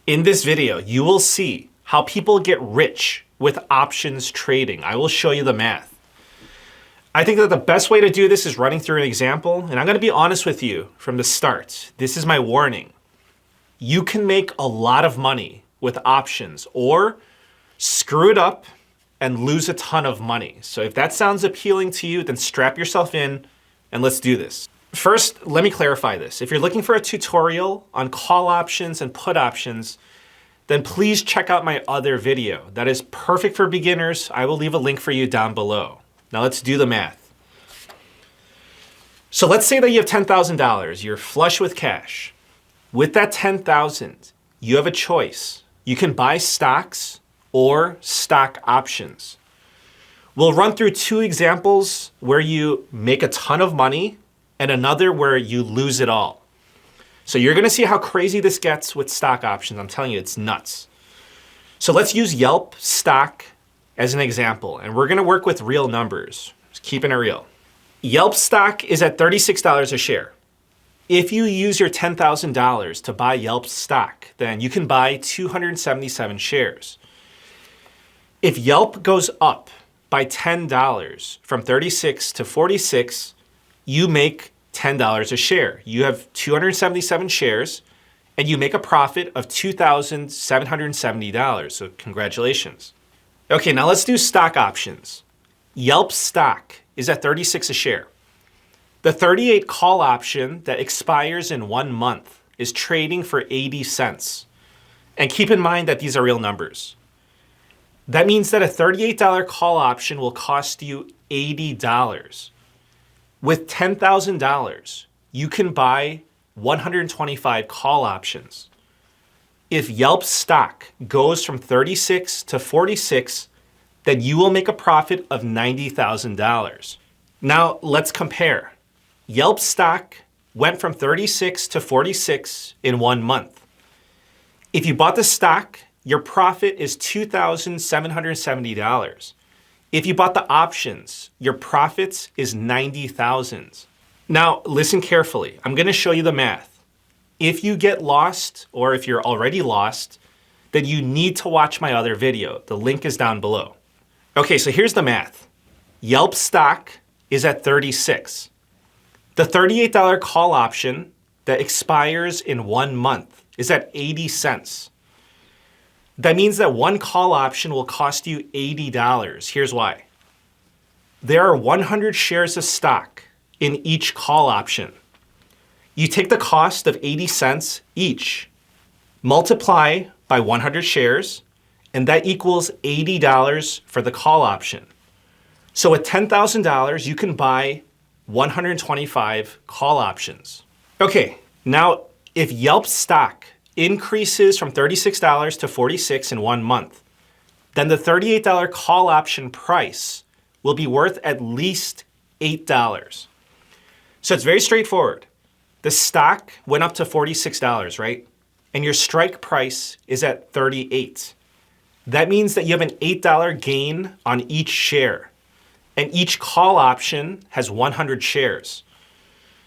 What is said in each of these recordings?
In this video, you will see how people get rich with options trading. I will show you the math. I think that the best way to do this is running through an example, and I'm going to be honest with you from the start. This is my warning. You can make a lot of money with options or screw it up and lose a ton of money. So if that sounds appealing to you, then strap yourself in and let's do this. First, let me clarify this. If you're looking for a tutorial on call options and put options, then please check out my other video. That is perfect for beginners. I will leave a link for you down below. Now let's do the math. So let's say that you have $10,000. You're flush with cash. With that $10,000, you have a choice. You can buy stocks or stock options. We'll run through two examples where you make a ton of money and another where you lose it all. So you're gonna see how crazy this gets with stock options. I'm telling you, it's nuts. So let's use Yelp stock as an example, and we're gonna work with real numbers, just keeping it real. Yelp stock is at $36 a share. If you use your $10,000 to buy Yelp stock, then you can buy 277 shares. If Yelp goes up by $10 from 36 to 46, you make $10 a share. You have 277 shares and you make a profit of $2,770. So congratulations. Okay, now let's do stock options. Yelp stock is at 36 a share. The 38 call option that expires in 1 month is trading for 80 cents. And keep in mind that these are real numbers. That means that a $38 call option will cost you $80. With $10,000, you can buy 125 call options. If Yelp stock goes from 36 to 46, then you will make a profit of $90,000. Now let's compare. Yelp stock went from 36 to 46 in 1 month. If you bought the stock, your profit is $2,770. If you bought the options, your profits is $90,000. Now, listen carefully. I'm going to show you the math. If you get lost, or if you're already lost, then you need to watch my other video. The link is down below. Okay, so here's the math. Yelp stock is at 36. The $38 call option that expires in 1 month is at 80 cents. That means that one call option will cost you $80. Here's why. There are 100 shares of stock in each call option. You take the cost of 80 cents each, multiply by 100 shares, and that equals $80 for the call option. So at $10,000, you can buy 125 call options. Okay, now if Yelp stock increases from $36 to 46 in 1 month, then the $38 call option price will be worth at least $8. So it's very straightforward. The stock went up to $46, right? And your strike price is at 38. That means that you have an $8 gain on each share. And each call option has 100 shares.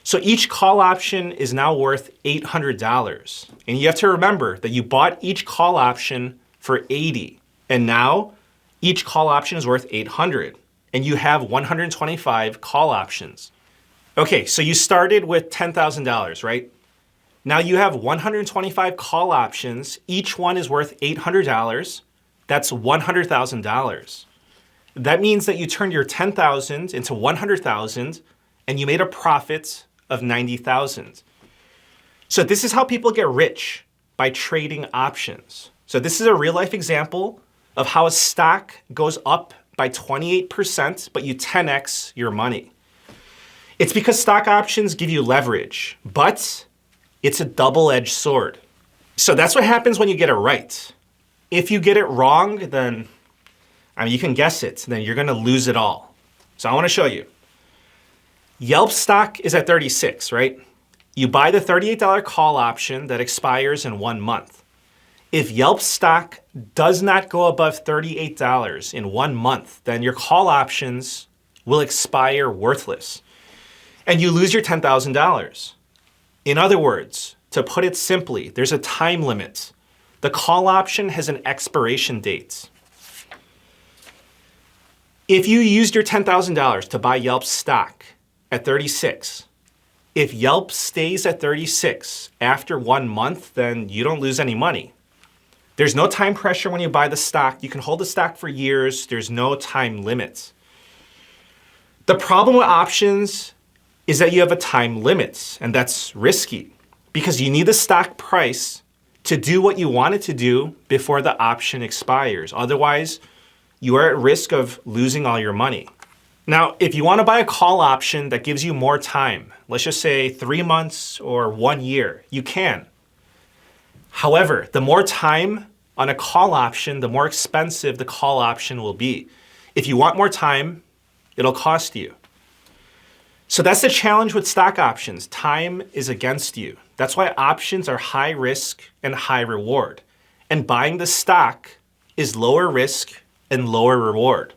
So each call option is now worth $800. And you have to remember that you bought each call option for $80. And now each call option is worth $800. And you have 125 call options. Okay, so you started with $10,000, right? Now you have 125 call options. Each one is worth $800. That's $100,000. That means that you turned your $10,000 into $100,000 and you made a profit of $90,000. So this is how people get rich, by trading options. So this is a real life example of how a stock goes up by 28%, but you 10x your money. It's because stock options give you leverage, but it's a double-edged sword. So that's what happens when you get it right. If you get it wrong, then you can guess it, then you're gonna lose it all. So I wanna show you. Yelp stock is at 36, right? You buy the $38 call option that expires in 1 month. If Yelp stock does not go above $38 in 1 month, then your call options will expire worthless and you lose your $10,000. In other words, to put it simply, there's a time limit. The call option has an expiration date. If you used your $10,000 to buy Yelp stock at 36, if Yelp stays at 36 after 1 month, then you don't lose any money. There's no time pressure when you buy the stock. You can hold the stock for years. There's no time limit. The problem with options is that you have a time limit, and that's risky because you need the stock price to do what you want it to do before the option expires. Otherwise, you are at risk of losing all your money. Now, if you want to buy a call option that gives you more time, let's just say 3 months or 1 year, you can. However, the more time on a call option, the more expensive the call option will be. If you want more time, it'll cost you. So that's the challenge with stock options. Time is against you. That's why options are high risk and high reward. And buying the stock is lower risk and lower reward.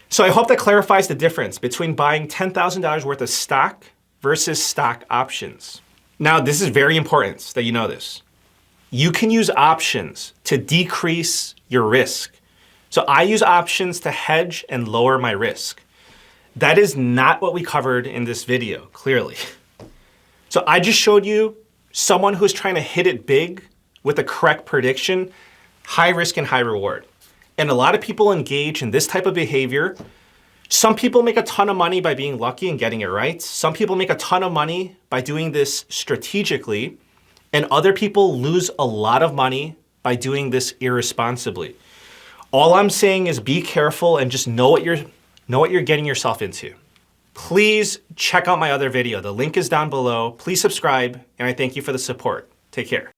So I hope that clarifies the difference between buying $10,000 worth of stock versus stock options. Now, this is very important that you know this. You can use options to decrease your risk. So I use options to hedge and lower my risk. That is not what we covered in this video, clearly. So I just showed you someone who's trying to hit it big with a correct prediction, high risk and high reward. And a lot of people engage in this type of behavior. Some people make a ton of money by being lucky and getting it right. Some people make a ton of money by doing this strategically. And other people lose a lot of money by doing this irresponsibly. All I'm saying is be careful and just know what you're getting yourself into. Please check out my other video. The link is down below. Please subscribe, and I thank you for the support. Take care.